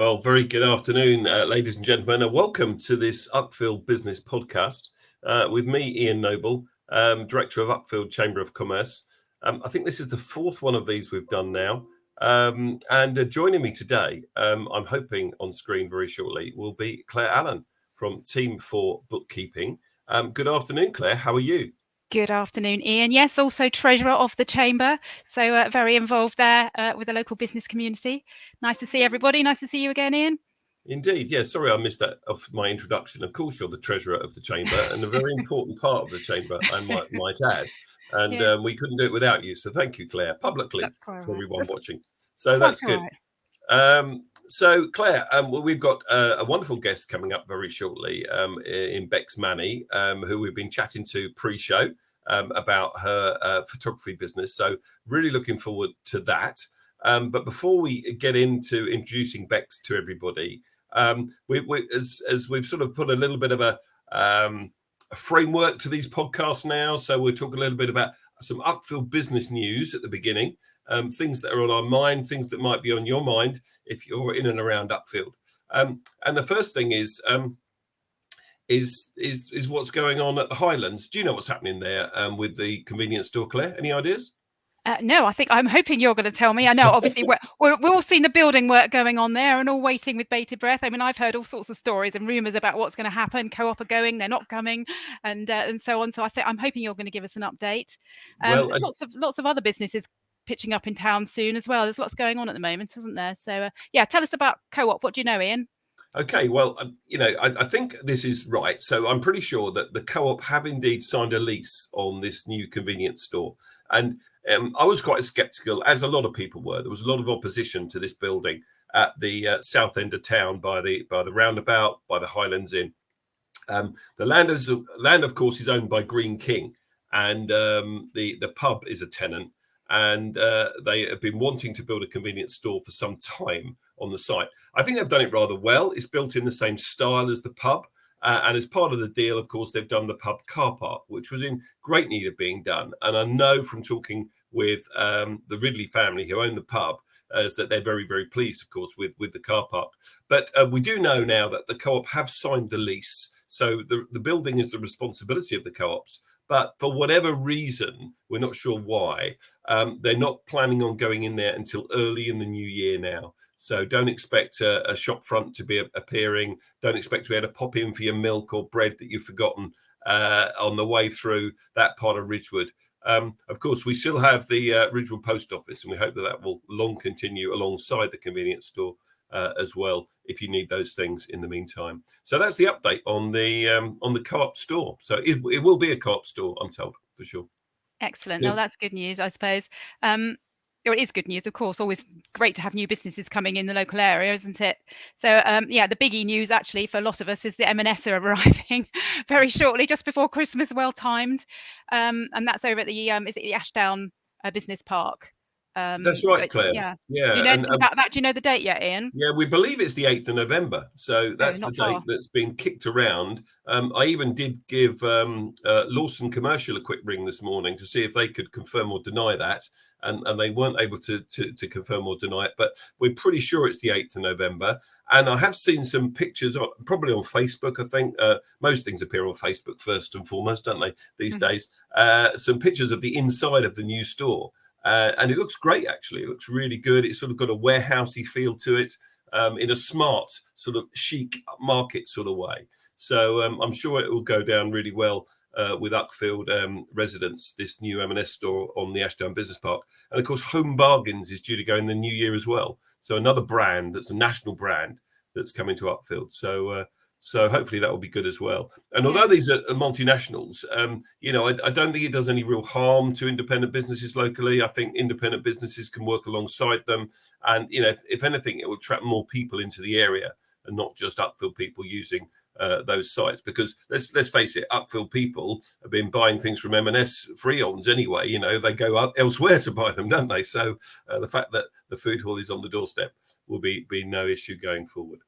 Well, very good afternoon, ladies and gentlemen, and welcome to this Uckfield Business Podcast with me, Ian Noble, Director of Uckfield Chamber of Commerce. I think this is the fourth one of these we've done now. And joining me today, I'm hoping on screen very shortly, will be Claire Allen from Team 4 Bookkeeping. Good afternoon, Claire. How are you? Good afternoon, Ian. Yes, also Treasurer of the Chamber. So very involved there with the local business community. Nice to see everybody. Nice to see you again, Ian. Indeed, yeah. Sorry, I missed that off my introduction. Of course, you're the treasurer of the chamber and a very important part of the chamber, I might add. And we couldn't do it without you. So thank you, Claire, publicly That's quite to right. everyone That's watching. So quite that's good. right. So Claire, well, we've got a wonderful guest coming up very shortly in Bex Maini, who we've been chatting to pre-show about her photography business. So really looking forward to that. But before we get into introducing Bex to everybody, as we've sort of put a little bit of a framework to these podcasts now, so we'll talk a little bit about some Uckfield business news at the beginning, things that are on our mind, things that might be on your mind if you're in and around Uckfield. And the first thing is what's going on at the Highlands. Do you know what's happening there with the convenience store, Claire? Any ideas? No, I'm hoping you're going to tell me. I know, obviously, we're all seeing the building work going on there and all waiting with bated breath. I mean, I've heard all sorts of stories and rumours about what's going to happen. Co-op are going, they're not coming, and so on. So I'm hoping you're going to give us an update. Well, there's lots of other businesses pitching up in town soon as well. There's lots going on at the moment, isn't there? So yeah, tell us about Co-op. What do you know, Ian? Okay, well, I think this is right. So I'm pretty sure that the Co-op have indeed signed a lease on this new convenience store. And I was quite sceptical, as a lot of people were. There was a lot of opposition to this building at the south end of town by the roundabout, by the Highlands Inn. The land, of course, is owned by Green King, and the pub is a tenant. And they have been wanting to build a convenience store for some time on the site. I think they've done it rather well. It's built in the same style as the pub. And as part of the deal, of course, they've done the pub car park, which was in great need of being done. And I know from talking with the Ridley family who own the pub, that they're very, very pleased, of course, with the car park. But we do know now that the Co-op have signed the lease. So the building is the responsibility of the Co-ops. But for whatever reason, we're not sure why, they're not planning on going in there until early in the new year now. So don't expect a shop front to be appearing. Don't expect to be able to pop in for your milk or bread that you've forgotten on the way through that part of Ridgewood. Of course, we still have the Ridgewood Post Office, and we hope that will long continue alongside the convenience store as well, if you need those things in the meantime. So that's the update on the Co-op store. So it will be a Co-op store, I'm told, for sure. Excellent. No, that's good news, I suppose. It is good news, of course. Always great to have new businesses coming in the local area, isn't it? So yeah, the biggie news actually for a lot of us is the M&S are arriving very shortly, just before Christmas, well timed, and that's over at the is it the Ashdown Business Park? That's right, Claire. Yeah. Yeah. Do you know anything about that? Do you know the date yet, Ian? Yeah, we believe it's the 8th of November. So that's the date that's been kicked around. I even did give Lawson Commercial a quick ring this morning to see if they could confirm or deny that. And they weren't able to confirm or deny it. But we're pretty sure it's the 8th of November. And I have seen some pictures, probably on Facebook, I think. Most things appear on Facebook first and foremost, don't they, these days? Some pictures of the inside of the new store. And it looks great, actually. It looks really good. It's sort of got a warehousey feel to it in a smart, sort of chic market sort of way. So I'm sure it will go down really well with Uckfield residents, this new M&S store on the Ashdown Business Park. And of course, Home Bargains is due to go in the new year as well. So another brand that's a national brand that's coming to Uckfield. So hopefully that will be good as well. And although these are multinationals, I don't think it does any real harm to independent businesses locally. I think independent businesses can work alongside them. And, if anything, it will attract more people into the area and not just Uckfield people using those sites. Because let's face it, Uckfield people have been buying things from M&S Freons anyway. They go out elsewhere to buy them, don't they? So the fact that the food hall is on the doorstep will be no issue going forward.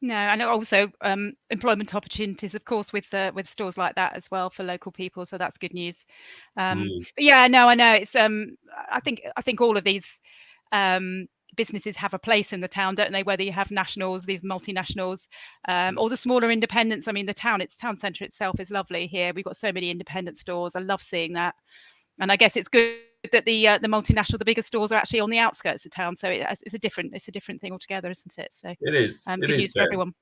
No, and also employment opportunities, of course, with stores like that as well for local people. So that's good news. But yeah, no, I know it's. I think all of these businesses have a place in the town, don't they? Whether you have nationals, these multinationals, or the smaller independents. I mean, the town centre itself is lovely here. We've got so many independent stores. I love seeing that, and I guess it's good that the multinational, the bigger stores are actually on the outskirts of town. So it's a different thing altogether, isn't it? So it is. It good is news for everyone.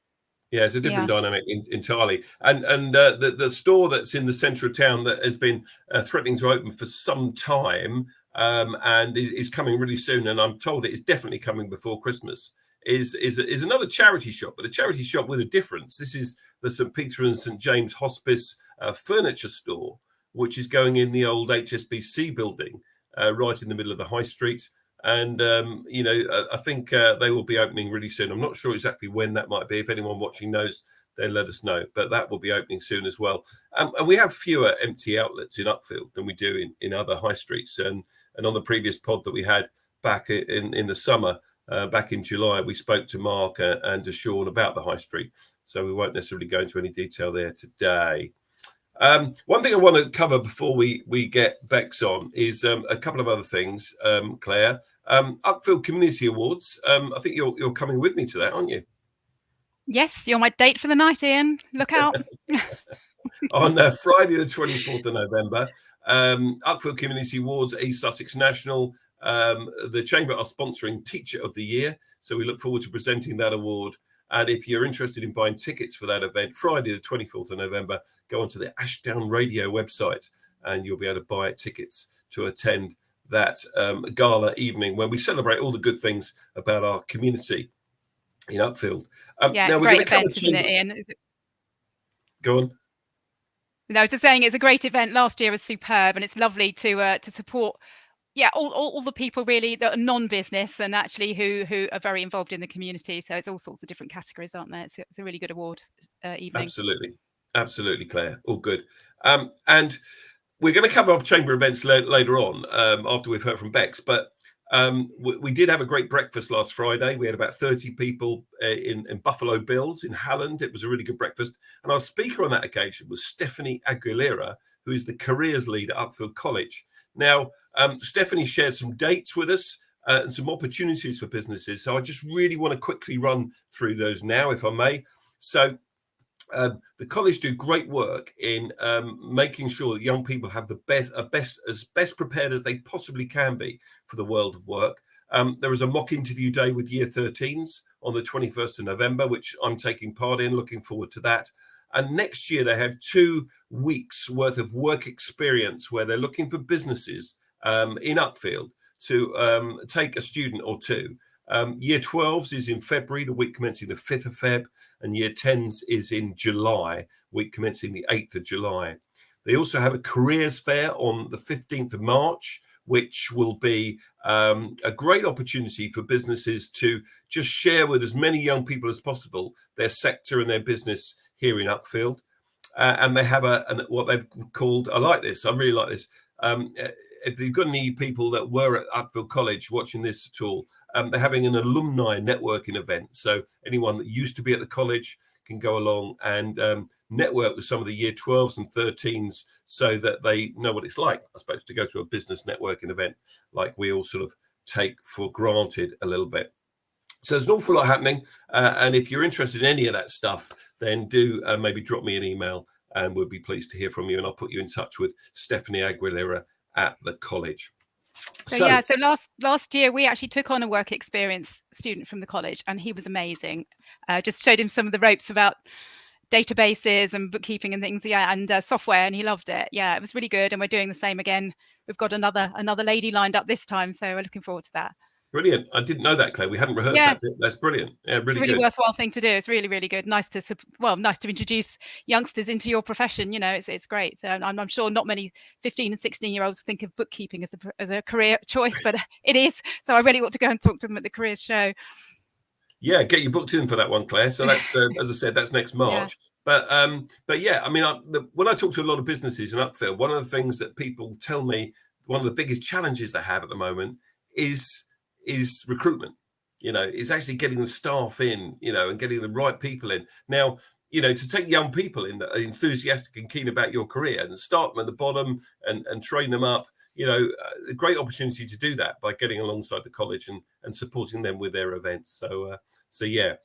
Yeah, it's a different dynamic entirely. And the store that's in the centre of town that has been threatening to open for some time and is coming really soon, and I'm told it is definitely coming before Christmas, is another charity shop, but a charity shop with a difference. This is the St Peter and St James Hospice furniture store, which is going in the old HSBC building right in the middle of the high street. And I think they will be opening really soon. I'm not sure exactly when that might be. If anyone watching knows, then let us know. But that will be opening soon as well. And we have fewer empty outlets in Uckfield than we do in other high streets. And on the previous pod that we had back in the summer, back in July, we spoke to Mark and to Sean about the high street. So we won't necessarily go into any detail there today. One thing I want to cover before we get Bex on is a couple of other things, Claire. Uckfield Community Awards. I think you're coming with me to that, aren't you? Yes, you're my date for the night, Ian. Look out. On Friday the 24th of November, Uckfield Community Awards, East Sussex National. The Chamber are sponsoring Teacher of the Year. So we look forward to presenting that award. And if you're interested in buying tickets for that event, Friday the 24th of November, go onto the Ashdown Radio website and you'll be able to buy tickets to attend that gala evening when we celebrate all the good things about our community in Uckfield. Yeah, it's a great event, isn't it, Ian? Go on. No, I was just saying it's a great event. Last year was superb, and it's lovely to support all the people really that are non-business and actually who are very involved in the community. So it's all sorts of different categories, aren't there? It's a really good award evening. Absolutely, Claire. All good. And we're going to cover off chamber events later on after we've heard from Bex. But we did have a great breakfast last Friday. We had about 30 people in Buffalo Bills in Halland. It was a really good breakfast. And our speaker on that occasion was Stephanie Aguilera, who is the careers lead at Uckfield College. Now, Stephanie shared some dates with us and some opportunities for businesses. So I just really want to quickly run through those now, if I may. So the college do great work in making sure that young people have the best prepared as they possibly can be for the world of work. There is a mock interview day with Year 13s on the 21st of November, which I'm taking part in. Looking forward to that. And next year, they have 2 weeks worth of work experience where they're looking for businesses in Uckfield to take a student or two. Year 12s is in February, the week commencing the 5th of Feb, and Year 10s is in July, week commencing the 8th of July. They also have a careers fair on the 15th of March, which will be a great opportunity for businesses to just share with as many young people as possible their sector and their business here in Uckfield. And they have what they've called, I really like this. If you've got any people that were at Uckfield College watching this at all, they're having an alumni networking event. So anyone that used to be at the college can go along and network with some of the Year 12s and 13s so that they know what it's like, I suppose, to go to a business networking event like we all sort of take for granted a little bit. So there's an awful lot happening. And if you're interested in any of that stuff, then do maybe drop me an email and we'll be pleased to hear from you. And I'll put you in touch with Stephanie Aguilera at the college. So last year we actually took on a work experience student from the college, and he was amazing. Just showed him some of the ropes about databases and bookkeeping and things, and software, and he loved it. Yeah, it was really good, and we're doing the same again. We've got another lady lined up this time, so we're looking forward to that. Brilliant. I didn't know that, Claire. We hadn't rehearsed that bit. That's brilliant. Yeah, really good. It's a really worthwhile thing to do. It's really, really good. Nice to introduce youngsters into your profession. You know, it's great. So I'm sure not many 15 and 16-year-olds think of bookkeeping as a career choice, but it is. So I really ought to go and talk to them at the careers show. Yeah, get you booked in for that one, Claire. So that's, as I said, that's next March. Yeah. But yeah, I mean, when I talk to a lot of businesses in Uckfield, one of the things that people tell me, one of the biggest challenges they have at the moment is recruitment. You know, it's actually getting the staff in, you know, and getting the right people in. Now, you know, to take young people in that are enthusiastic and keen about your career and start them at the bottom and train them up, a great opportunity to do that by getting alongside the college and supporting them with their events. So yeah.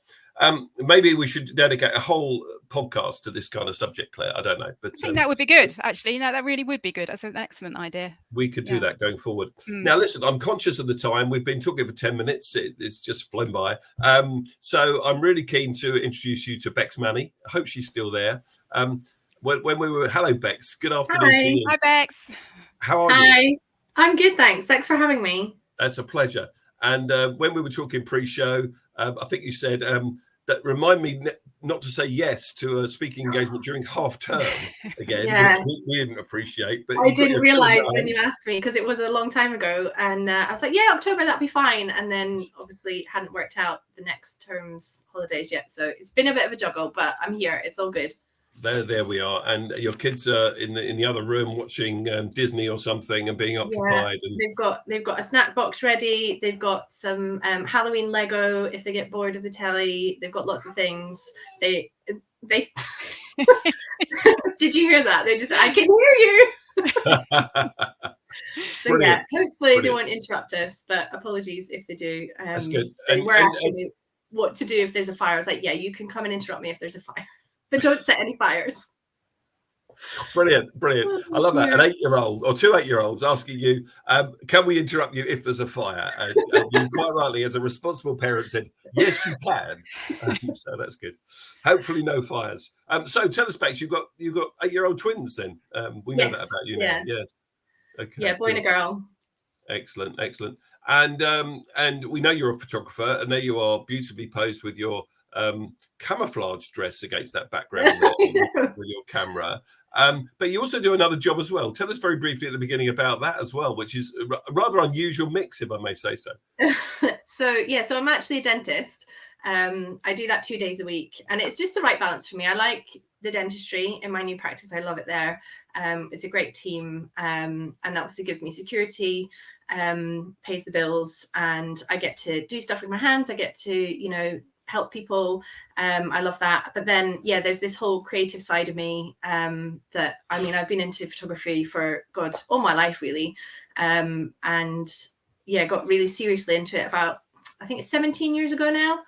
Maybe we should dedicate a whole podcast to this kind of subject, Claire. I don't know, but I think that would be good, actually. No, that really would be good. That's an excellent idea. We could do that going forward. Now, listen, I'm conscious of the time. We've been talking for 10 minutes. It's just flown by. So I'm really keen to introduce you to Bex Maini. I hope she's still there. Hello, Bex. Good afternoon to you. Hi, Bex. How are you? Hi. I'm good, thanks. Thanks for having me. That's a pleasure. And when we were talking pre-show, I think you said that remind me not to say yes to a speaking engagement during half term again, which we didn't appreciate. But I didn't realise when you asked me, because it was a long time ago, and I was like, yeah, October, that'd be fine. And then obviously hadn't worked out the next term's holidays yet. So it's been a bit of a juggle, but I'm here. It's all good. There we are. And your kids are in the other room watching Disney or something and being occupied. Yeah, and they've got a snack box ready. They've got some Halloween Lego if they get bored of the telly. They've got lots of things. They did you hear that? They just, I can hear you. So brilliant. Yeah, hopefully they won't interrupt us, but apologies if they do. That's good. They were asking me what to do if there's a fire. I was like, yeah, you can come and interrupt me if there's a fire, but don't set any fires. Brilliant. I love that. An 8-year-old or 2 8-year-olds asking you, can we interrupt you if there's a fire? And you quite rightly, as a responsible parent, said, yes, you can. So that's good. Hopefully no fires. So tell us, Bex, you've got 8-year-old twins then. We know that about you now. Yes. Okay. Yeah, boy and a girl. Excellent. And we know you're a photographer, and there you are, beautifully posed with your camouflage dress against that background with your camera. But you also do another job as well. Tell us very briefly at the beginning about that as well, which is a rather unusual mix, if I may say so. So I'm actually a dentist. I do that 2 days a week, and it's just the right balance for me. I like the dentistry in my new practice. I love it there. It's a great team, and obviously gives me security, pays the bills, and I get to do stuff with my hands. I get to, help people. I love that. But then, there's this whole creative side of me that, I've been into photography for, all my life, really. And got really seriously into it about, I think it's 17 years ago now.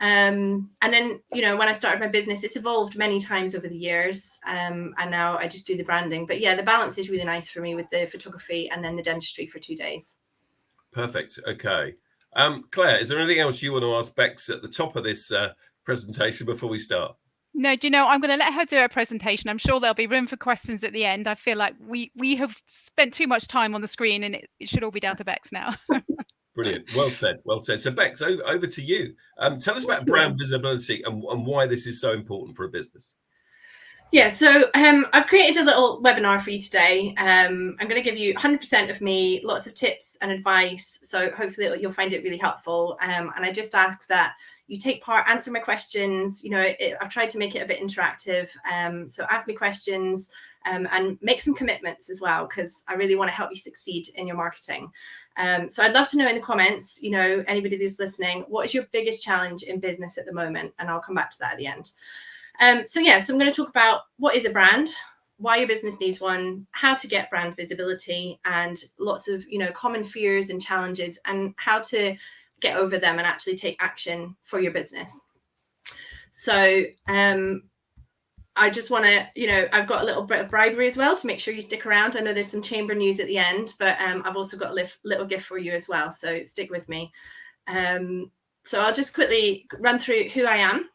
And then, when I started my business, it's evolved many times over the years. And now I just do the branding. But the balance is really nice for me with the photography and then the dentistry for 2 days. Perfect. Okay. Claire, is there anything else you want to ask Bex at the top of this presentation before we start? No, I'm going to let her do her presentation. I'm sure there'll be room for questions at the end. I feel like we have spent too much time on the screen, and it should all be down to Bex now. Brilliant. Well said. So Bex, over to you. Tell us about brand visibility and why this is so important for a business. Yeah, so I've created a little webinar for you today. I'm going to give you 100% of me, lots of tips and advice. So hopefully you'll find it really helpful. And I just ask that you take part, answer my questions. I've tried to make it a bit interactive. So ask me questions and make some commitments as well, because I really want to help you succeed in your marketing. So I'd love to know in the comments, anybody who's listening, what is your biggest challenge in business at the moment? And I'll come back to that at the end. So I'm going to talk about what is a brand, why your business needs one, how to get brand visibility, and lots of, common fears and challenges, and how to get over them and actually take action for your business. So I just want to, I've got a little bit of bribery as well to make sure you stick around. I know there's some chamber news at the end, but I've also got a little gift for you as well. So stick with me. So I'll just quickly run through who I am.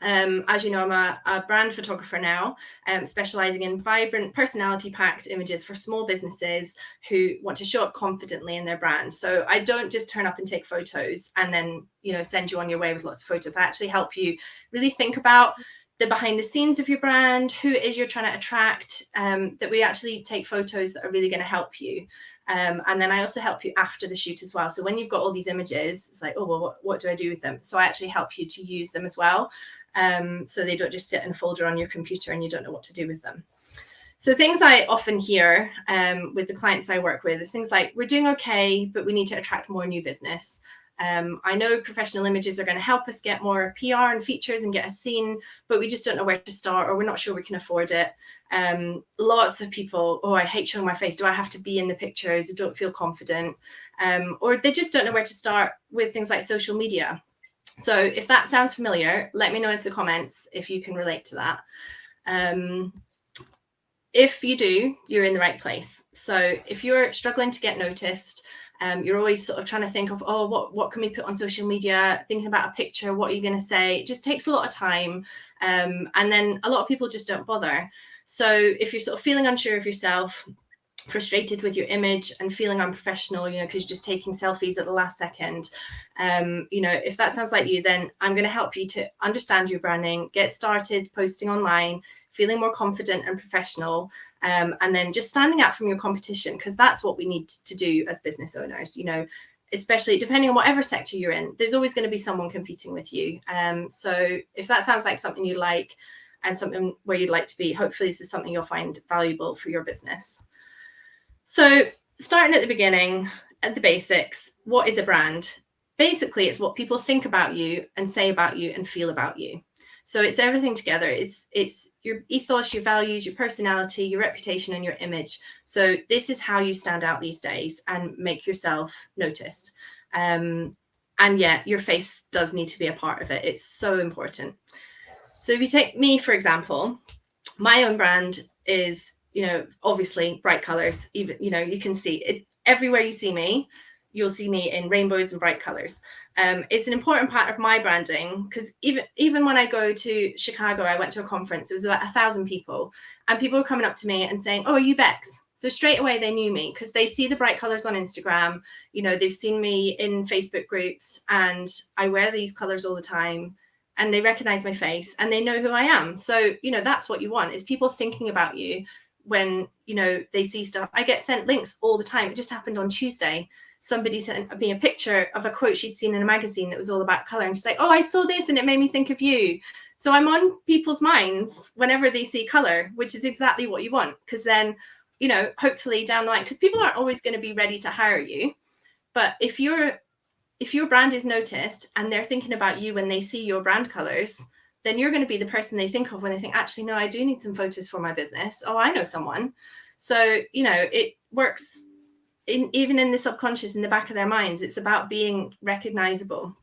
As you know, I'm a brand photographer now, specializing in vibrant, personality-packed images for small businesses who want to show up confidently in their brand. So I don't just turn up and take photos and then, send you on your way with lots of photos. I actually help you really think about the behind the scenes of your brand, who it is you're trying to attract, that we actually take photos that are really going to help you. And then I also help you after the shoot as well. So when you've got all these images, it's like, oh, well, what do I do with them? So I actually help you to use them as well. So they don't just sit in a folder on your computer and you don't know what to do with them. So things I often hear with the clients I work with are things like, we're doing okay, but we need to attract more new business. I know professional images are going to help us get more PR and features and get us seen, but we just don't know where to start, or we're not sure we can afford it. Lots of people, oh, I hate showing my face. Do I have to be in the pictures? I don't feel confident. Or they just don't know where to start with things like social media. So if that sounds familiar, let me know in the comments if you can relate to that. If you do, you're in the right place. So if you're struggling to get noticed, you're always sort of trying to think of, oh, what can we put on social media? Thinking about a picture, what are you going to say? It just takes a lot of time. And then a lot of people just don't bother. So if you're sort of feeling unsure of yourself, frustrated with your image and feeling unprofessional, because you're just taking selfies at the last second, if that sounds like you, then I'm going to help you to understand your branding, get started posting online, feeling more confident and professional, and then just standing out from your competition, because that's what we need to do as business owners. Especially depending on whatever sector you're in, there's always going to be someone competing with you. So if that sounds like something you like and something where you'd like to be, hopefully this is something you'll find valuable for your business. So starting at the beginning, at the basics, what is a brand? Basically, it's what people think about you and say about you and feel about you. So it's everything together. It's your ethos, your values, your personality, your reputation, and your image. So this is how you stand out these days and make yourself noticed. And yeah, your face does need to be a part of it. It's so important. So if you take me, for example, my own brand is, obviously bright colors. Even, you can see it everywhere you see me. You'll see me in rainbows and bright colors. It's an important part of my branding, because even when I go to Chicago, I went to a conference. It was about 1,000 people, and people were coming up to me and saying, "Oh, are you Bex?" So straight away they knew me, because they see the bright colors on Instagram. They've seen me in Facebook groups, and I wear these colors all the time. And they recognize my face and they know who I am. So, that's what you want, is people thinking about you when, they see stuff. I get sent links all the time. It just happened on Tuesday. Somebody sent me a picture of a quote she'd seen in a magazine that was all about color. And she's like, "Oh, I saw this and it made me think of you." So I'm on people's minds whenever they see color, which is exactly what you want. Because then, hopefully down the line, because people aren't always going to be ready to hire you. But if your brand is noticed and they're thinking about you when they see your brand colors, then you're going to be the person they think of when they think, actually, no, I do need some photos for my business. Oh, I know someone. So, it works even in the subconscious, in the back of their minds. It's about being recognizable.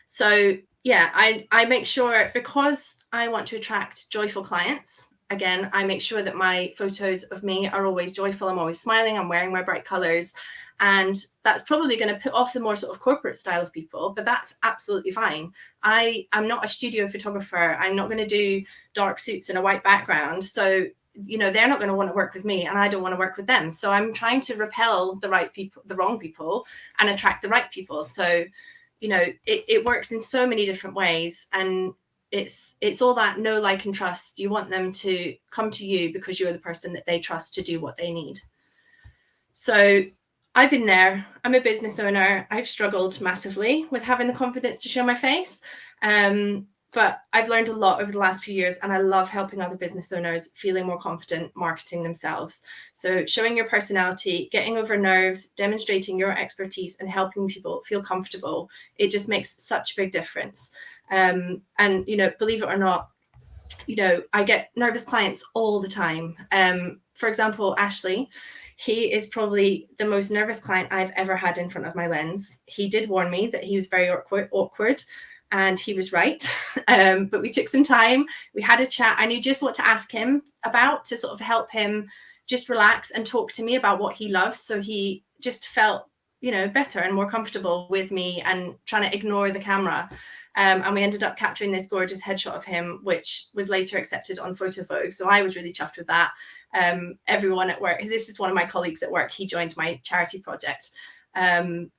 So yeah, I make sure, because I want to attract joyful clients. Again, I make sure that my photos of me are always joyful. I'm always smiling. I'm wearing my bright colors. And that's probably going to put off the more sort of corporate style of people, but that's absolutely fine. I'm not a studio photographer. I'm not going to do dark suits and a white background. So, they're not going to want to work with me, and I don't want to work with them. So I'm trying to repel the wrong people and attract the right people. So, it works in so many different ways. And it's all that know, like, and trust. You want them to come to you because you're the person that they trust to do what they need. So I've been there. I'm a business owner. I've struggled massively with having the confidence to show my face. But I've learned a lot over the last few years, and I love helping other business owners feeling more confident marketing themselves. So showing your personality, getting over nerves, demonstrating your expertise, and helping people feel comfortable, it just makes such a big difference. And, believe it or not, I get nervous clients all the time. For example, Ashley, he is probably the most nervous client I've ever had in front of my lens. He did warn me that he was very awkward. And he was right. But we took some time. We had a chat. I knew just what to ask him about, to sort of help him just relax and talk to me about what he loves. So he just felt, better and more comfortable with me and trying to ignore the camera. And we ended up capturing this gorgeous headshot of him, which was later accepted on Photo Vogue. So I was really chuffed with that. Everyone at work, this is one of my colleagues at work, he joined my charity project. And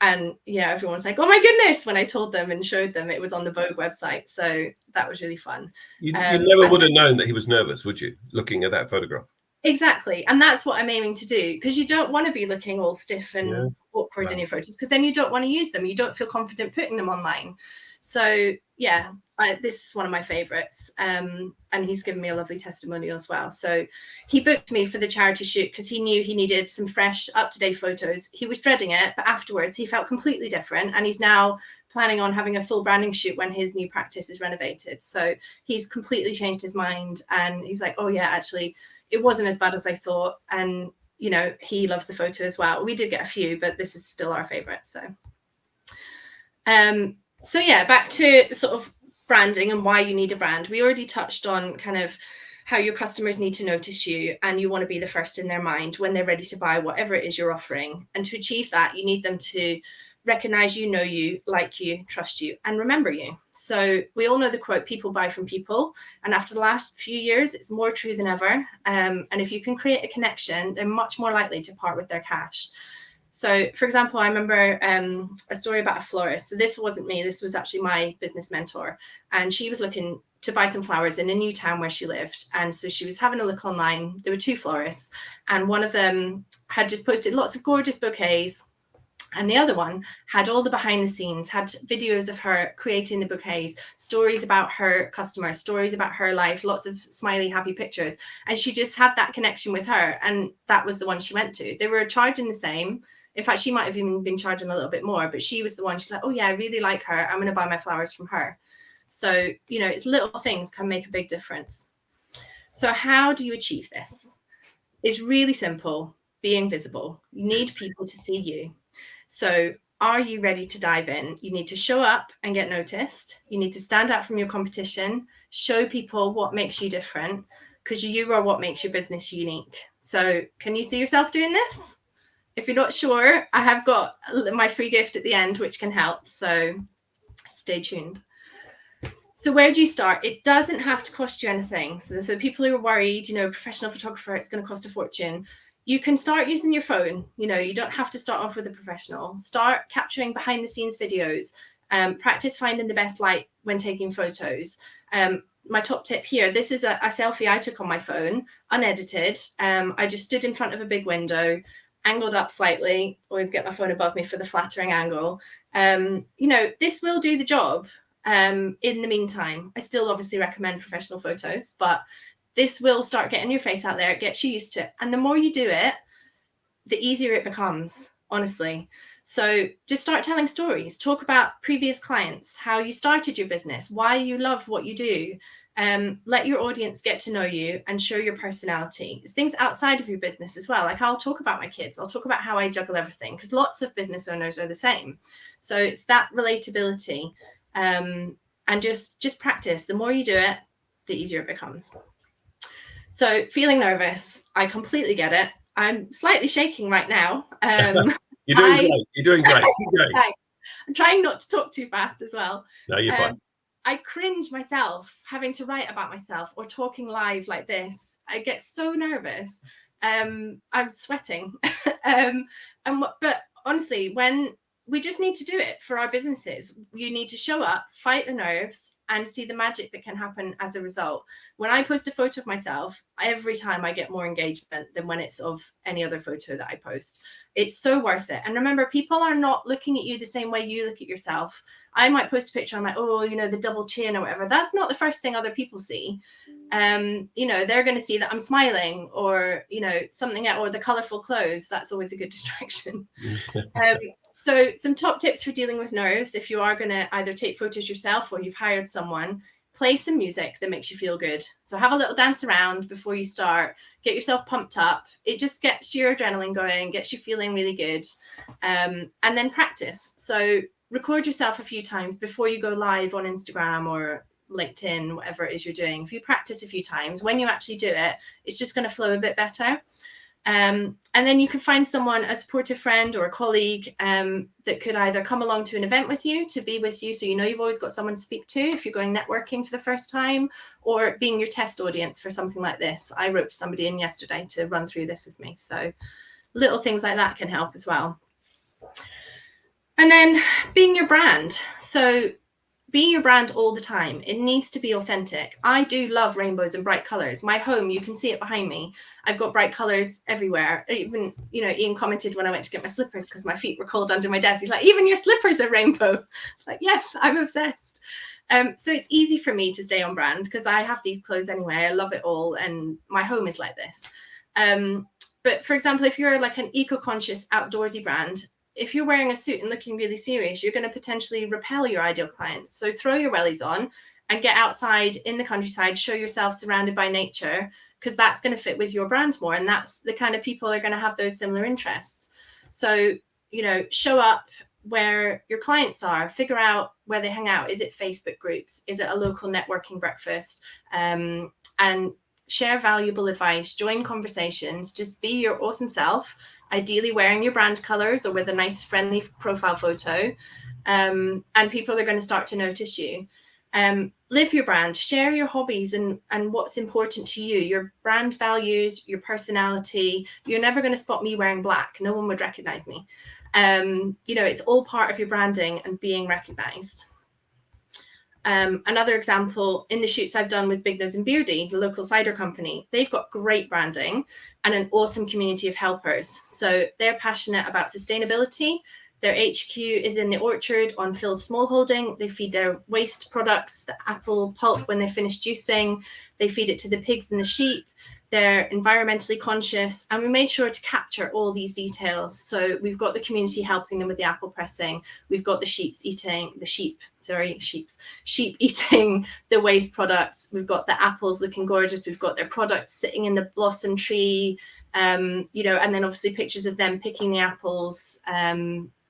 everyone was like, "Oh my goodness," when I told them and showed them it was on the Vogue website. So that was really fun. You never would have known that he was nervous, would you, looking at that photograph? Exactly. And that's what I'm aiming to do, because you don't want to be looking all stiff and awkward in your photos, because then you don't want to use them. You don't feel confident putting them online. So yeah, this is one of my favorites. And he's given me a lovely testimonial as well. So he booked me for the charity shoot because he knew he needed some fresh, up-to-date photos. He was dreading it, but afterwards he felt completely different. And he's now planning on having a full branding shoot when his new practice is renovated. So he's completely changed his mind. And he's like, oh yeah, actually, it wasn't as bad as I thought. And, you know, he loves the photo as well. We did get a few, but this is still our favorite. So yeah, back to sort of branding and why you need a brand. We already touched on kind of how your customers need to notice you, and you want to be the first in their mind when they're ready to buy whatever it is you're offering. And to achieve that, you need them to recognize you, know you, like you, trust you, and remember you. So we all know the quote, people buy from people. And after the last few years, it's more true than ever. And if you can create a connection, they're much more likely to part with their cash. So, for example, I remember a story about a florist. So this wasn't me. This was actually my business mentor. And she was looking to buy some flowers in a new town where she lived. And so she was having a look online. There were two florists. And one of them had just posted lots of gorgeous bouquets. And the other one had all the behind the scenes, had videos of her creating the bouquets, stories about her customers, stories about her life, lots of smiley, happy pictures. And she just had that connection with her. And that was the one she went to. They were charging the same. In fact, she might have even been charging a little bit more, but she was the one. She's like, oh yeah, I really like her. I'm going to buy my flowers from her. So, you know, it's little things can make a big difference. So how do you achieve this? It's really simple. Being visible. You need people to see you. So are you ready to dive in? You need to show up and get noticed. You need to stand out from your competition, show people what makes you different, because you are what makes your business unique. So can you see yourself doing this? If you're not sure, I have got my free gift at the end, which can help. So stay tuned. So where do you start? It doesn't have to cost you anything. So for people who are worried, you know, professional photographer, it's going to cost a fortune. You can start using your phone. You know, you don't have to start off with a professional. Start capturing behind the scenes videos. Practice finding the best light when taking photos. My top tip here, this is a selfie I took on my phone, unedited. I just stood in front of a big window, angled up slightly, always get my phone above me for the flattering angle. You know, this will do the job. In the meantime, I still obviously recommend professional photos, but this will start getting your face out there. It gets you used to it. And the more you do it, the easier it becomes, honestly. So just start telling stories. Talk about previous clients, how you started your business, why you love what you do. Let your audience get to know you and show your personality. It's things outside of your business as well. Like I'll talk about my kids. I'll talk about how I juggle everything, because lots of business owners are the same. So it's that relatability. And just practice. The more you do it, the easier it becomes. So feeling nervous, I completely get it. I'm slightly shaking right now. You're doing great. You're doing great. I'm trying not to talk too fast as well. No, you're fine. I cringe myself having to write about myself or talking live like this. I get so nervous. I'm sweating. But honestly, when we just need to do it for our businesses, you need to show up, fight the nerves, and see the magic that can happen as a result. When I post a photo of myself, every time I get more engagement than when it's of any other photo that I post. It's so worth it. And remember, people are not looking at you the same way you look at yourself. I might post a picture, I'm like, oh, you know, the double chin or whatever. That's not the first thing other people see. You know, they're going to see that I'm smiling, or, you know, something, or the colorful clothes. That's always a good distraction. So some top tips for dealing with nerves. If you are going to either take photos yourself or you've hired someone, play some music that makes you feel good. So have a little dance around before you start. Get yourself pumped up. It just gets your adrenaline going, gets you feeling really good. And then practice. So record yourself a few times before you go live on Instagram or LinkedIn, whatever it is you're doing. If you practice a few times, when you actually do it, it's just going to flow a bit better. And then you can find someone, a supportive friend or a colleague, that could either come along to an event with you, to be with you, so you know you've always got someone to speak to if you're going networking for the first time, or being your test audience for something like this. I roped somebody in yesterday to run through this with me. So little things like that can help as well. And then being your brand. So be your brand all the time. It needs to be authentic. I do love rainbows and bright colors. My home, you can see it behind me. I've got bright colors everywhere. Even, you know, Ian commented when I went to get my slippers because my feet were cold under my desk. He's like, even your slippers are rainbow. It's like, yes, I'm obsessed. So it's easy for me to stay on brand because I have these clothes anyway. I love it all, and my home is like this. But for example, if you're like an eco-conscious outdoorsy brand, if you're wearing a suit and looking really serious, you're going to potentially repel your ideal clients. So throw your wellies on and get outside in the countryside, show yourself surrounded by nature, because that's going to fit with your brand more. And that's the kind of people that are going to have those similar interests. So, show up where your clients are, figure out where they hang out. Is it Facebook groups? Is it a local networking breakfast? And share valuable advice, join conversations, just be your awesome self, ideally wearing your brand colors or with a nice friendly profile photo. And people are going to start to notice you. Live your brand, share your hobbies and what's important to you, your brand values, your personality. You're never going to spot me wearing black. No one would recognize me. It's all part of your branding and being recognized. Another example, in the shoots I've done with Big Nose and Beardy, the local cider company, they've got great branding and an awesome community of helpers. So they're passionate about sustainability. Their HQ is in the orchard on Phil's smallholding. They feed their waste products, the apple pulp when they finish juicing. They feed it to the pigs and the sheep. They're environmentally conscious, and we made sure to capture all these details. So we've got the community helping them with the apple pressing. We've got the sheep eating the waste products. We've got the apples looking gorgeous. We've got their products sitting in the blossom tree, and then obviously pictures of them picking the apples,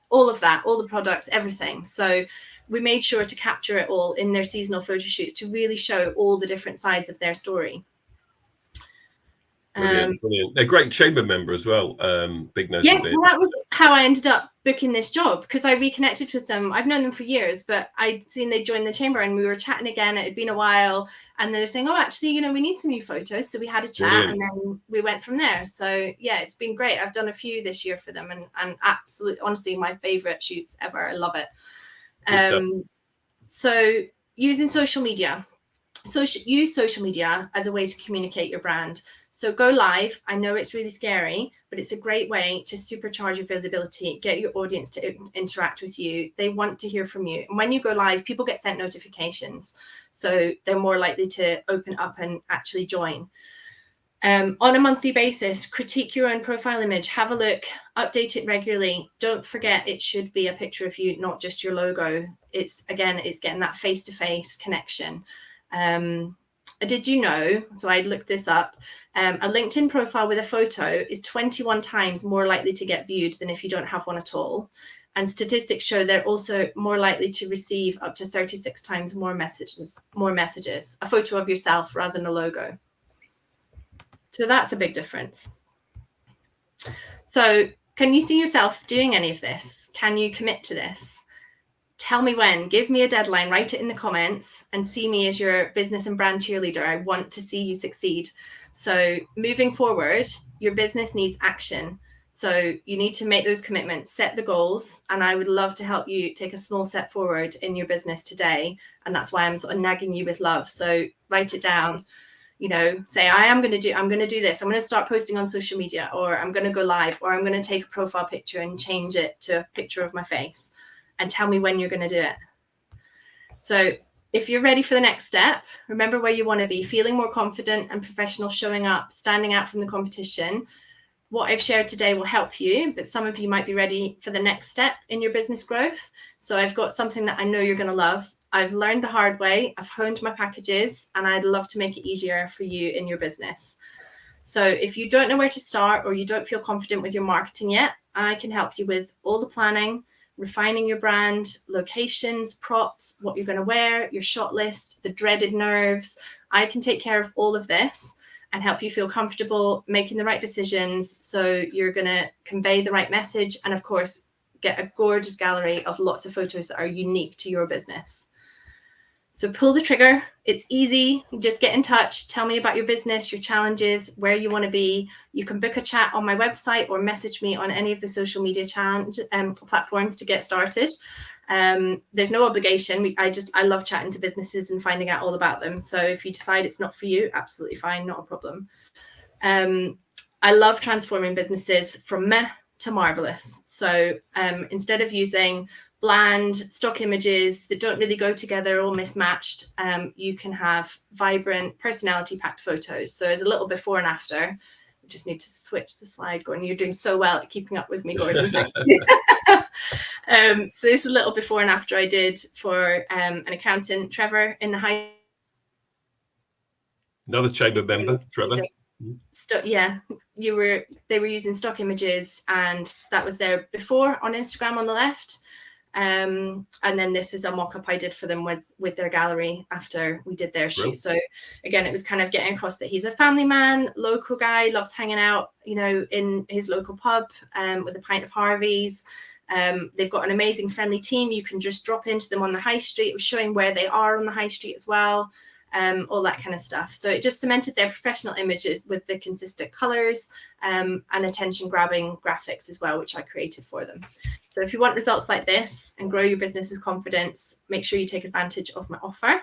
all of that, all the products, everything. So we made sure to capture it all in their seasonal photo shoots to really show all the different sides of their story. Brilliant. They're a great chamber member as well. Big Nose. Yes, well, that was how I ended up booking this job, because I reconnected with them. I've known them for years, but I'd seen they joined the chamber and we were chatting again. It had been a while, and they're saying, "Oh, actually, we need some new photos." So we had a chat. Brilliant. And then we went from there. So yeah, it's been great. I've done a few this year for them, and absolutely, honestly, my favorite shoots ever. I love it. So using social media. So use social media as a way to communicate your brand. So go live. I know it's really scary, but it's a great way to supercharge your visibility, get your audience to interact with you. They want to hear from you. And when you go live, people get sent notifications. So they're more likely to open up and actually join. On a monthly basis, critique your own profile image, have a look, update it regularly. Don't forget it should be a picture of you, not just your logo. It's getting that face-to-face connection. Did you know, so I looked this up, a LinkedIn profile with a photo is 21 times more likely to get viewed than if you don't have one at all. And statistics show they're also more likely to receive up to 36 times more messages, a photo of yourself rather than a logo. So that's a big difference. So can you see yourself doing any of this? Can you commit to this? Tell me when. Give me a deadline. Write it in the comments and see me as your business and brand cheerleader. I want to see you succeed. So moving forward, your business needs action. So you need to make those commitments, set the goals, and I would love to help you take a small step forward in your business today. And that's why I'm sort of nagging you with love. So write it down. Say, I'm going to do this. I'm going to start posting on social media, or I'm going to go live, or I'm going to take a profile picture and change it to a picture of my face, and tell me when you're going to do it. So if you're ready for the next step, remember where you want to be, feeling more confident and professional, showing up, standing out from the competition. What I've shared today will help you, but some of you might be ready for the next step in your business growth. So I've got something that I know you're going to love. I've learned the hard way. I've honed my packages, and I'd love to make it easier for you in your business. So if you don't know where to start, or you don't feel confident with your marketing yet, I can help you with all the planning, refining your brand, locations, props, what you're going to wear, your shot list, the dreaded nerves. I can take care of all of this and help you feel comfortable making the right decisions, so you're going to convey the right message, and of course get a gorgeous gallery of lots of photos that are unique to your business. So pull the trigger. It's easy. Just get in touch. Tell me about your business, your challenges, where you want to be. You can book a chat on my website or message me on any of the social media platforms to get started. There's no obligation. I love chatting to businesses and finding out all about them. So if you decide it's not for you, absolutely fine, not a problem. I love transforming businesses from meh to marvelous. So instead of using bland stock images that don't really go together or mismatched, you can have vibrant, personality-packed photos. So there's a little before and after. I just need to switch the slide, Gordon. You're doing so well at keeping up with me, Gordon. Thank you. So this is a little before and after I did for an accountant, Trevor, in the high. Another chamber member, Trevor. Yeah, they were using stock images, and that was their before on Instagram on the left. And then this is a mock-up I did for them with their gallery after we did their shoot. So again, it was kind of getting across that he's a family man, local guy, loves hanging out, you know, in his local pub with a pint of Harvey's. They've got an amazing friendly team. You can just drop into them on the high street. It was showing where they are on the high street as well. All that kind of stuff. So it just cemented their professional images with the consistent colors and attention-grabbing graphics as well, which I created for them. So if you want results like this and grow your business with confidence, make sure you take advantage of my offer.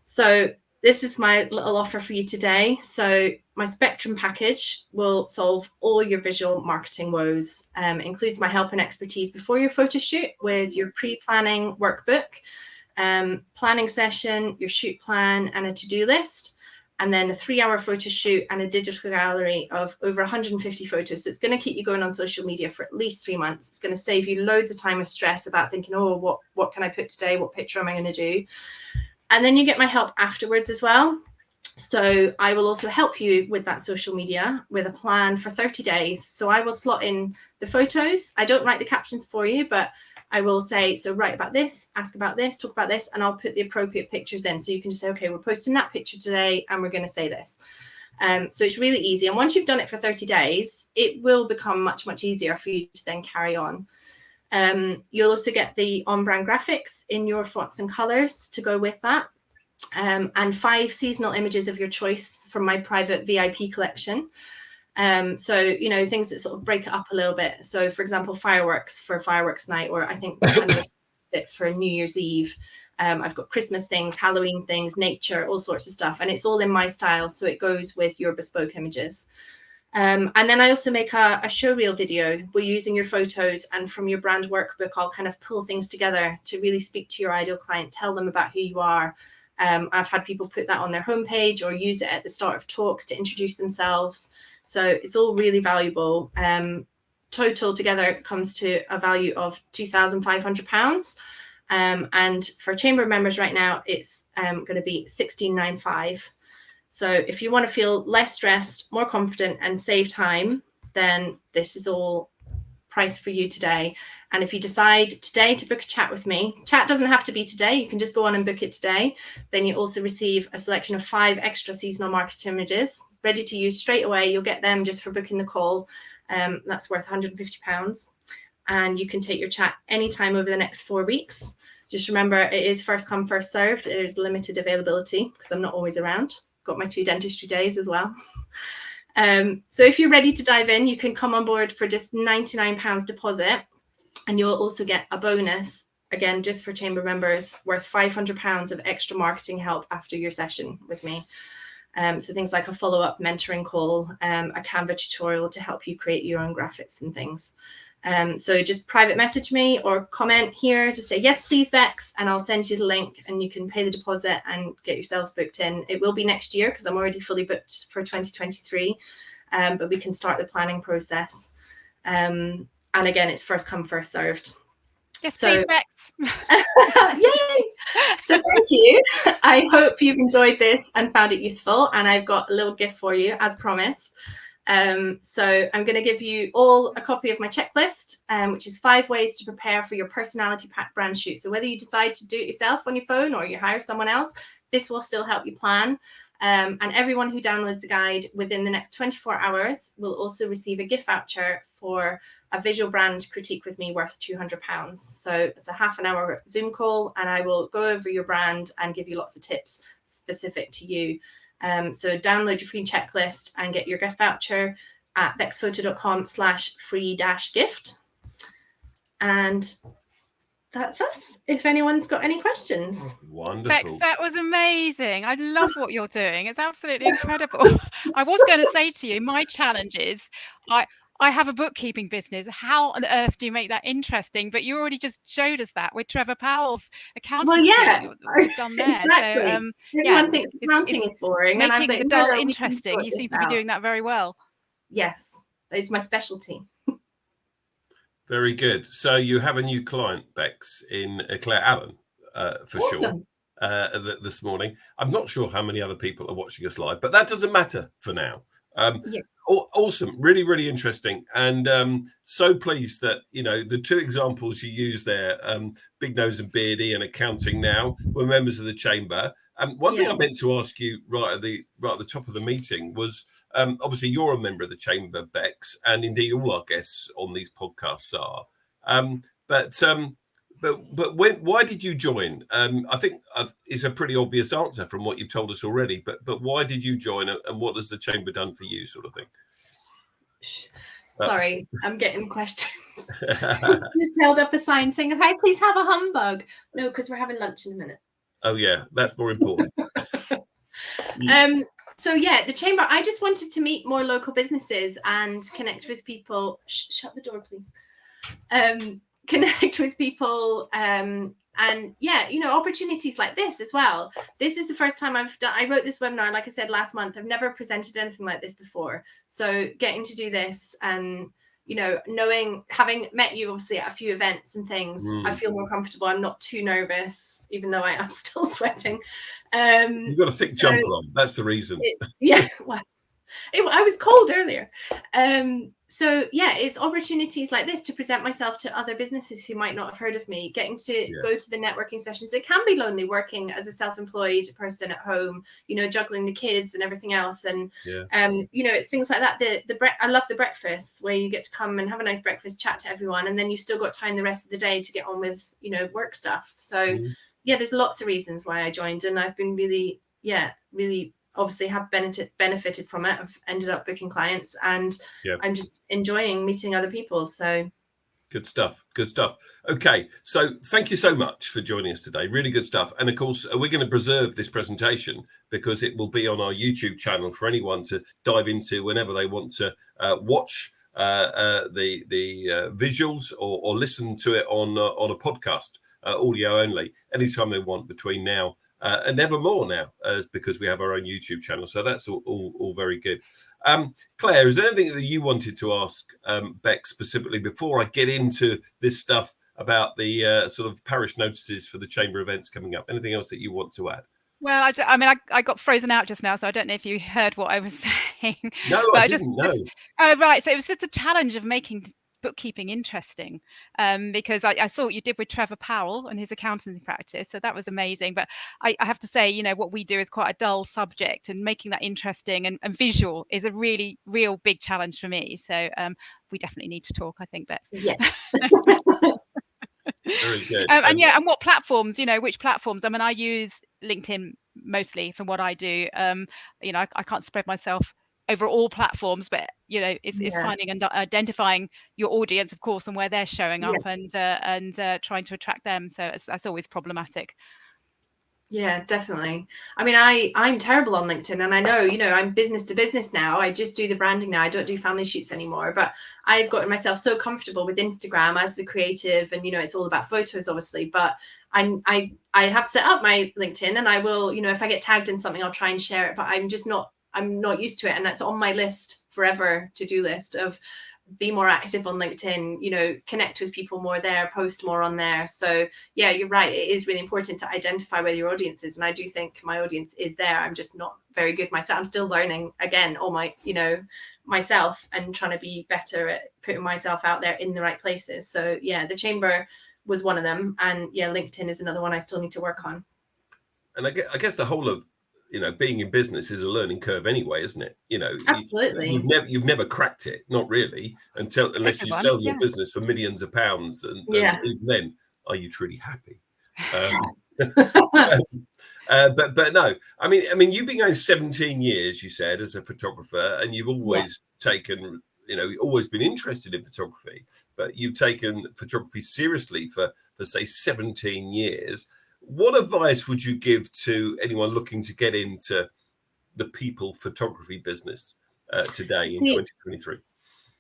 So this is my little offer for you today. So my Spectrum package will solve all your visual marketing woes. Includes my help and expertise before your photo shoot with your pre-planning workbook, planning session, your shoot plan, and a to-do list, and then a 3-hour photo shoot and a digital gallery of over 150 photos. So it's going to keep you going on social media for at least 3 months. It's going to save you loads of time of stress about thinking, oh, what can I put today? What picture am I going to do? And then you get my help afterwards as well. So I will also help you with that social media with a plan for 30 days. So I will slot in the photos. I don't write the captions for you, but I will say, so write about this, ask about this, talk about this, and I'll put the appropriate pictures in. So you can just say, okay, we're posting that picture today and we're going to say this. So it's really easy. And once you've done it for 30 days, it will become much, much easier for you to then carry on. You'll also get the on-brand graphics in your fonts and colors to go with that. And 5 seasonal images of your choice from my private VIP collection. So, you know, things that sort of break it up a little bit. So, for example, fireworks for fireworks night, or I think it for New Year's Eve. I've got Christmas things, Halloween things, nature, all sorts of stuff. And it's all in my style. So it goes with your bespoke images. And then I also make a showreel video. We're using your photos, and from your brand workbook, I'll kind of pull things together to really speak to your ideal client, tell them about who you are. I've had people put that on their homepage or use it at the start of talks to introduce themselves. So it's all really valuable. Total together comes to a value of £2,500. And for chamber members right now, it's going to be £1,695. So if you want to feel less stressed, more confident, and save time, then this is all priced for you today. And if you decide today to book a chat with me, chat doesn't have to be today. You can just go on and book it today. Then you also receive a selection of 5 extra seasonal marketing images ready to use straight away. You'll get them just for booking the call. That's worth £150. And you can take your chat anytime over the next 4 weeks. Just remember, it is first come, first served. There is limited availability because I'm not always around. Got my 2 dentistry days as well. So if you're ready to dive in, you can come on board for just £99 deposit, and you'll also get a bonus, again, just for chamber members, worth £500 of extra marketing help after your session with me. So things like a follow-up mentoring call, a Canva tutorial to help you create your own graphics and things. So just private message me or comment here to say, yes, please, Bex, and I'll send you the link and you can pay the deposit and get yourselves booked in. It will be next year because I'm already fully booked for 2023, but we can start the planning process. And again, it's first come, first served. Yes, please, Bex. Yay! So thank you. I hope you've enjoyed this and found it useful. And I've got a little gift for you, as promised. So I'm going to give you all a copy of my checklist, which is 5 ways to prepare for your personality pack brand shoot. So whether you decide to do it yourself on your phone or you hire someone else, this will still help you plan. And everyone who downloads the guide within the next 24 hours will also receive a gift voucher for a visual brand critique with me worth £200. So it's a half an hour Zoom call, and I will go over your brand and give you lots of tips specific to you. So download your free checklist and get your gift voucher at bexphoto.com/free-gift. And that's us. If anyone's got any questions. Wonderful. Bex, that was amazing. I love what you're doing. It's absolutely incredible. I was going to say to you, my challenge is I I have a bookkeeping business. How on earth do you make that interesting? But you already just showed us that with Trevor Powell's accountancy. Well, yeah, What you've done there. exactly. So Everyone thinks accounting is boring, and I was making like, the dull no, we can interesting. sort You this seem to be out. doing that very well. Yes, it's my specialty. Very good. So you have a new client, Bex, in Claire Allen, for Awesome. sure, this morning. I'm not sure how many other people are watching us live, but that doesn't matter for now. Yeah. Awesome. Really, really interesting. And so pleased that, the two examples you used there, Big Nose and Beardy and Accounting Now, were members of the chamber. One thing I meant to ask you right at the top of the meeting was, obviously you're a member of the chamber, Bex, and indeed all our guests on these podcasts are. But why did you join? I think it's a pretty obvious answer from what you've told us already. But why did you join, and what has the chamber done for you, sort of thing? Sorry, I'm getting questions. Just held up a sign saying, "Hi, please have a humbug." No, because we're having lunch in a minute. Oh yeah, that's more important. So yeah, the chamber. I just wanted to meet more local businesses and connect with people. Shut the door, please. Connect with people. And yeah, opportunities like this as well. This is the first time I wrote this webinar, like I said last month. I've never presented anything like this before. So getting to do this and, having met you obviously at a few events and things, I feel more comfortable. I'm not too nervous, even though I am still sweating. You've got a thick jumper on. That's the reason. Well, I was cold earlier. So yeah, it's opportunities like this to present myself to other businesses who might not have heard of me, getting to go to the networking sessions. It can be lonely working as a self-employed person at home, juggling the kids and everything else. And, it's things like that. I love the breakfast where you get to come and have a nice breakfast, chat to everyone. And then you've still got time the rest of the day to get on with, work stuff. So yeah, there's lots of reasons why I joined, and I've been really obviously have benefited from it. I've ended up booking clients, and I'm just enjoying meeting other people. So good stuff. Okay, so thank you so much for joining us today. Really good stuff. And of course, we're going to preserve this presentation because it will be on our YouTube channel for anyone to dive into whenever they want to watch the visuals or listen to it on a podcast, audio only, anytime they want between now and never more now, because we have our own YouTube channel. So that's all very good. Claire, is there anything that you wanted to ask Bex specifically before I get into this stuff about the sort of parish notices for the chamber events coming up? Anything else that you want to add? Well, I got frozen out just now, so I don't know if you heard what I was saying. No, I didn't know. Oh, right. So it was just a challenge of making bookkeeping interesting, because I saw what you did with Trevor Powell and his accountancy practice, so that was amazing. But I have to say, what we do is quite a dull subject, and making that interesting and visual is a really real big challenge for me. So we definitely need to talk, I think, Bex. Yeah. Very good. And what platforms, which platforms? I mean, I use LinkedIn mostly for what I do. I can't spread myself over all platforms, but it's finding and identifying your audience, of course, and where they're showing up, and trying to attract them. So that's always problematic. Yeah, definitely. I mean, I'm terrible on LinkedIn, and I know, I'm business to business now. I just do the branding now. I don't do family shoots anymore, but I've gotten myself so comfortable with Instagram as the creative, and, it's all about photos, obviously, but I have set up my LinkedIn, and I will, if I get tagged in something, I'll try and share it, but I'm not used to it. And that's on my list forever, to-do list of be more active on LinkedIn, connect with people more there, post more on there. So yeah, you're right. It is really important to identify where your audience is. And I do think my audience is there. I'm just not very good myself. I'm still learning again, all my, myself, and trying to be better at putting myself out there in the right places. So yeah, the chamber was one of them. And yeah, LinkedIn is another one I still need to work on. And I guess the whole of, being in business is a learning curve anyway, isn't it? Absolutely. You've never cracked it, not really, unless you sell your business for millions of pounds, and even then, are you truly happy? But no, I mean, you've been going 17 years, you said, as a photographer, and you've always taken, always been interested in photography, but you've taken photography seriously for say 17 years. What advice would you give to anyone looking to get into the people photography business today in 2023?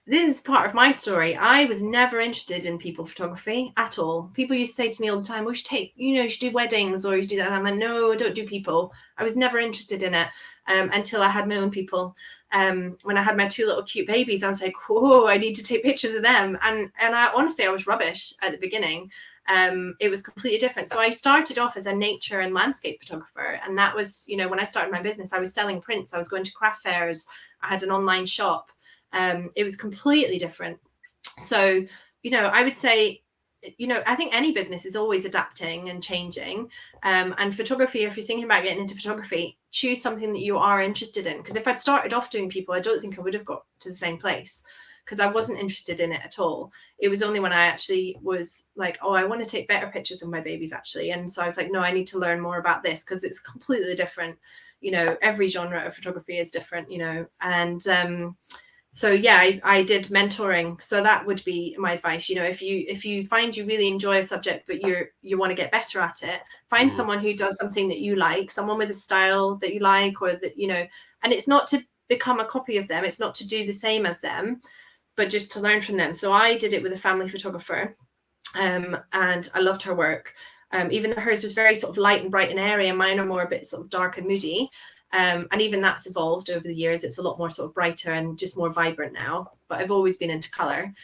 this is part of my story. I was never interested in people photography at all. People used to say to me all the time, "We should take, you should do weddings or you should do that." And I'm like, "No, I don't do people." I was never interested in it until I had my own people. When I had my 2 little cute babies, I was like, "Whoa, I need to take pictures of them." And I honestly, I was rubbish at the beginning. It was completely different. So I started off as a nature and landscape photographer, and that was, when I started my business, I was selling prints. I was going to craft fairs. I had an online shop. It was completely different. So, I would say, I think any business is always adapting and changing. And photography, if you're thinking about getting into photography, choose something that you are interested in. Because if I'd started off doing people, I don't think I would have got to the same place, because I wasn't interested in it at all. It was only when I actually was like, oh, I want to take better pictures of my babies, actually. And so I was like, no, I need to learn more about this, because it's completely different. Every genre of photography is different, and so yeah, I did mentoring. So that would be my advice. If you find you really enjoy a subject, but you want to get better at it, find someone who does something that you like, someone with a style that you like, or that, and it's not to become a copy of them. It's not to do the same as them, but just to learn from them. So I did it with a family photographer, and I loved her work. Even though hers was very sort of light and bright and airy, and mine are more a bit sort of dark and moody. And even that's evolved over the years. It's a lot more sort of brighter and just more vibrant now, but I've always been into color.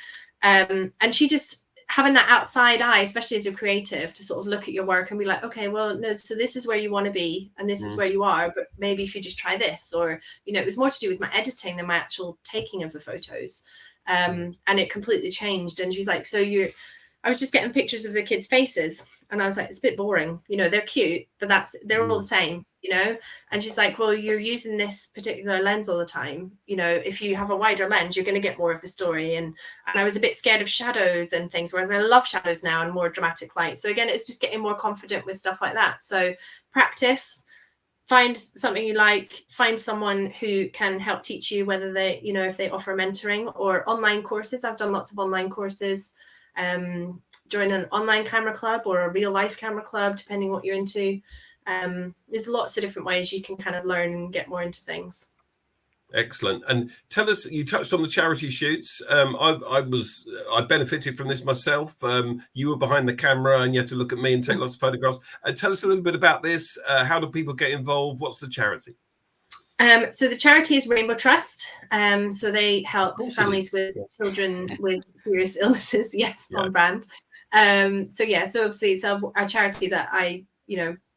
And she just having that outside eye, especially as a creative, to sort of look at your work and be like, okay, well, no, so this is where you want to be and this is where you are, but maybe if you just try this, or, it was more to do with my editing than my actual taking of the photos. And it completely changed. And she's like, I was just getting pictures of the kids' faces, and I was like, it's a bit boring. They're cute, but they're all the same, And she's like, well, you're using this particular lens all the time. If you have a wider lens, you're going to get more of the story. And I was a bit scared of shadows and things, whereas I love shadows now and more dramatic light. So again, it's just getting more confident with stuff like that. So practice. Find something you like, find someone who can help teach you, whether they, if they offer mentoring or online courses. I've done lots of online courses. Join an online camera club or a real life camera club, depending what you're into. There's lots of different ways you can kind of learn and get more into things. Excellent. And tell us, you touched on the charity shoots. I benefited from this myself. You were behind the camera and you had to look at me and take lots of photographs. Tell us a little bit about this. How do people get involved? What's the charity? So the charity is Rainbow Trust. So they help families with children with serious illnesses. Yes, on brand. So obviously it's a charity that I,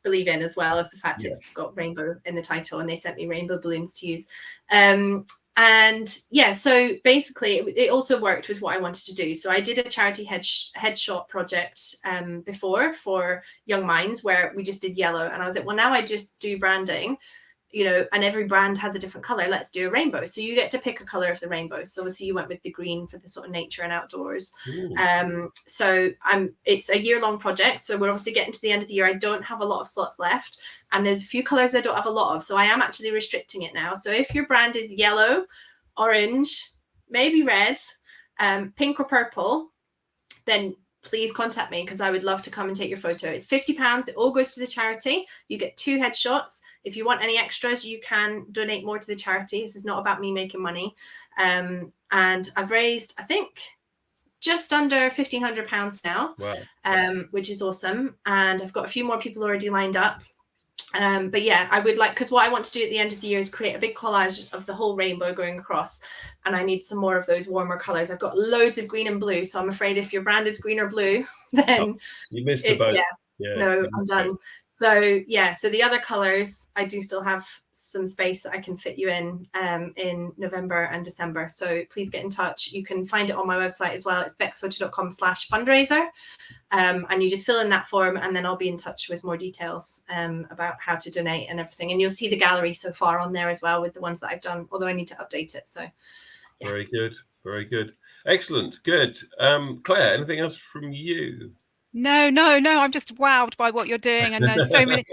believe in, as well as the fact it's got rainbow in the title, and they sent me rainbow balloons to use. So basically it also worked with what I wanted to do. So I did a charity headshot project before for Young Minds, where we just did yellow, and I was like, well, now I just do branding, and every brand has a different color. Let's do a rainbow. So you get to pick a color of the rainbow. So obviously you went with the green for the sort of nature and outdoors. It's a year-long project. So we're obviously getting to the end of the year. I don't have a lot of slots left, and there's a few colors I don't have a lot of. So I am actually restricting it now. So if your brand is yellow, orange, maybe red, pink or purple, then please contact me, because I would love to come and take your photo. It's £50. It all goes to the charity. You get 2 headshots. If you want any extras, you can donate more to the charity. This is not about me making money. And I've raised, I think, just under £1,500 now, which is awesome. And I've got a few more people already lined up. But yeah, I would like, because what I want to do at the end of the year is create a big collage of the whole rainbow going across, and I need some more of those warmer colors. I've got loads of green and blue, so I'm afraid if your brand is green or blue, then you missed the boat. No, I'm done. So so the other colors, I do still have some space that I can fit you in November and December. So please get in touch. You can find it on my website as well. It's bexphoto.com/fundraiser. And you just fill in that form, and then I'll be in touch with more details about how to donate and everything. And you'll see the gallery so far on there as well with the ones that I've done, although I need to update it. So Very good. Very good. Excellent. Good. Claire, anything else from you? No, I'm just wowed by what you're doing, and there's so many.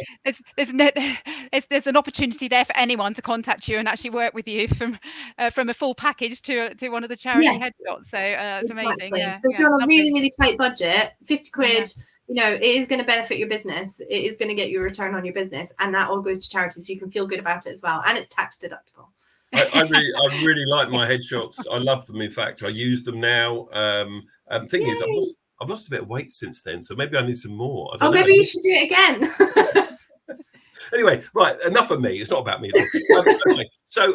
There's an opportunity there for anyone to contact you and actually work with you from a full package to one of the charity headshots. So it's amazing. So if you're on a really, really tight budget, 50 quid, it is going to benefit your business. It is going to get you a return on your business, and that all goes to charity, so you can feel good about it as well, and it's tax deductible. I really like my headshots. I love them. In fact, I use them now. Thing is, I've lost a bit of weight since then, so maybe I need some more. I don't know. Maybe you should do it again. Anyway, right, enough of me. It's not about me at all. Okay, so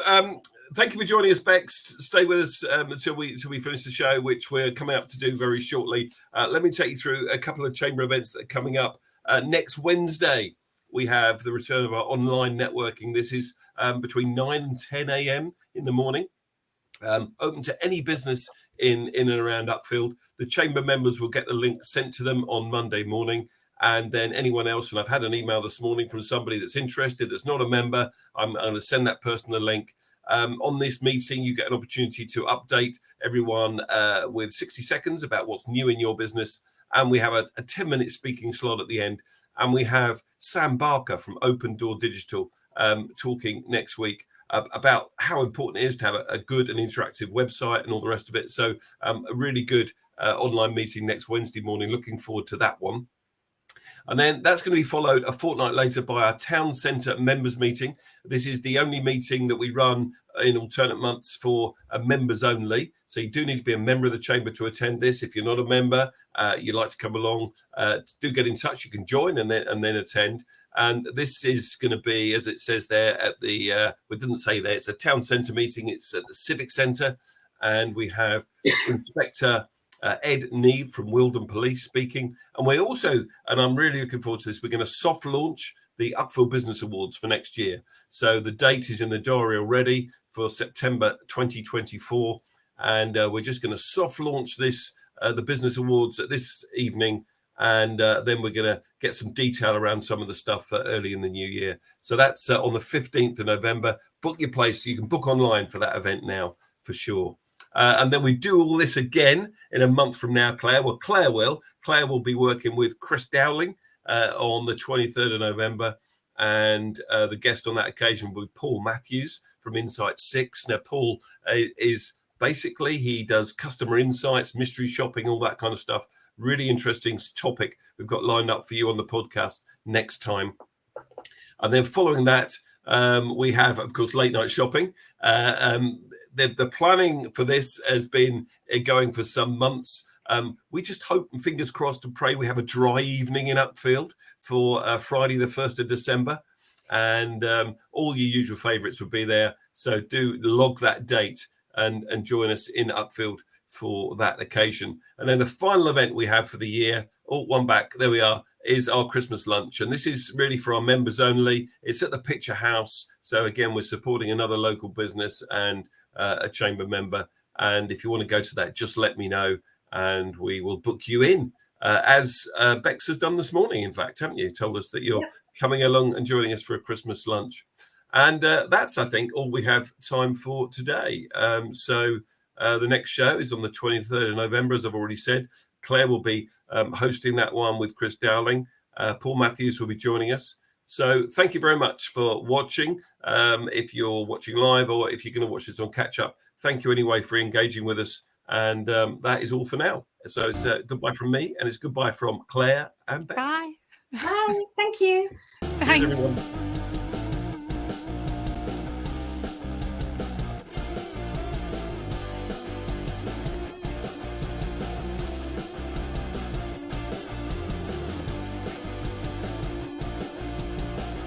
thank you for joining us, Bex. Stay with us until we finish the show, which we're coming up to do very shortly. Let me take you through a couple of chamber events that are coming up. Next Wednesday, we have the return of our online networking. This is between 9 and 10 a.m. in the morning. Open to any business in and around Uckfield. The chamber members will get the link sent to them on Monday morning. And then anyone else, and I've had an email this morning from somebody that's interested, that's not a member, I'm going to send that person the link. On this meeting, you get an opportunity to update everyone with 60 seconds about what's new in your business. And we have a 10-minute speaking slot at the end. And we have Sam Barker from Open Door Digital talking next week about how important it is to have a good and interactive website and all the rest of it. So a really good online meeting next Wednesday morning. Looking forward to that one. And then that's going to be followed a fortnight later by our town centre members meeting. This is the only meeting that we run in alternate months for members only. So you do need to be a member of the chamber to attend this. If you're not a member, you'd like to come along, do get in touch. You can join and then attend. And this is going to be, as it says there at the, we didn't say there, it's a town centre meeting. It's at the Civic Centre. And we have Inspector Ed Neve from Wilden Police speaking. And we're also, and I'm really looking forward to this, we're going to soft launch the Uckfield Business Awards for next year. So the date is in the diary already for September 2024. And we're just going to soft launch this, the Business Awards this evening. And then we're going to get some detail around some of the stuff early in the new year. So that's on the 15th of November. Book your place. You can book online for that event now for sure. And then we do all this again in a month from now, Claire. Well, Claire will be working with Chris Dowling on the 23rd of November. And the guest on that occasion will be Paul Matthews from Insight 6. Now, Paul is basically, he does customer insights, mystery shopping, all that kind of stuff. Really interesting topic we've got lined up for you on the podcast next time. And then following that, we have, of course, late night shopping. The planning for this has been going for some months. We just hope and fingers crossed and pray we have a dry evening in Uckfield for Friday, the 1st of December. And all your usual favourites will be there. So do log that date and join us in Uckfield for that occasion. And then the final event we have for the year, one back, there we are, is our Christmas lunch. And this is really for our members only. It's at the Picture House. So again, we're supporting another local business and a chamber member. And if you want to go to that, just let me know and we will book you in, as Bex has done this morning, in fact, haven't you? Told us that you're coming along and joining us for a Christmas lunch. And that's, I think, all we have time for today. So the next show is on the 23rd of November, as I've already said. Claire will be hosting that one with Chris Dowling. Paul Matthews will be joining us. So thank you very much for watching. If you're watching live or if you're going to watch this on catch up, thank you anyway for engaging with us. And that is all for now. So it's goodbye from me and it's goodbye from Claire and Bex. Bye. Bye. Thank you. Thanks. Cheers, everyone.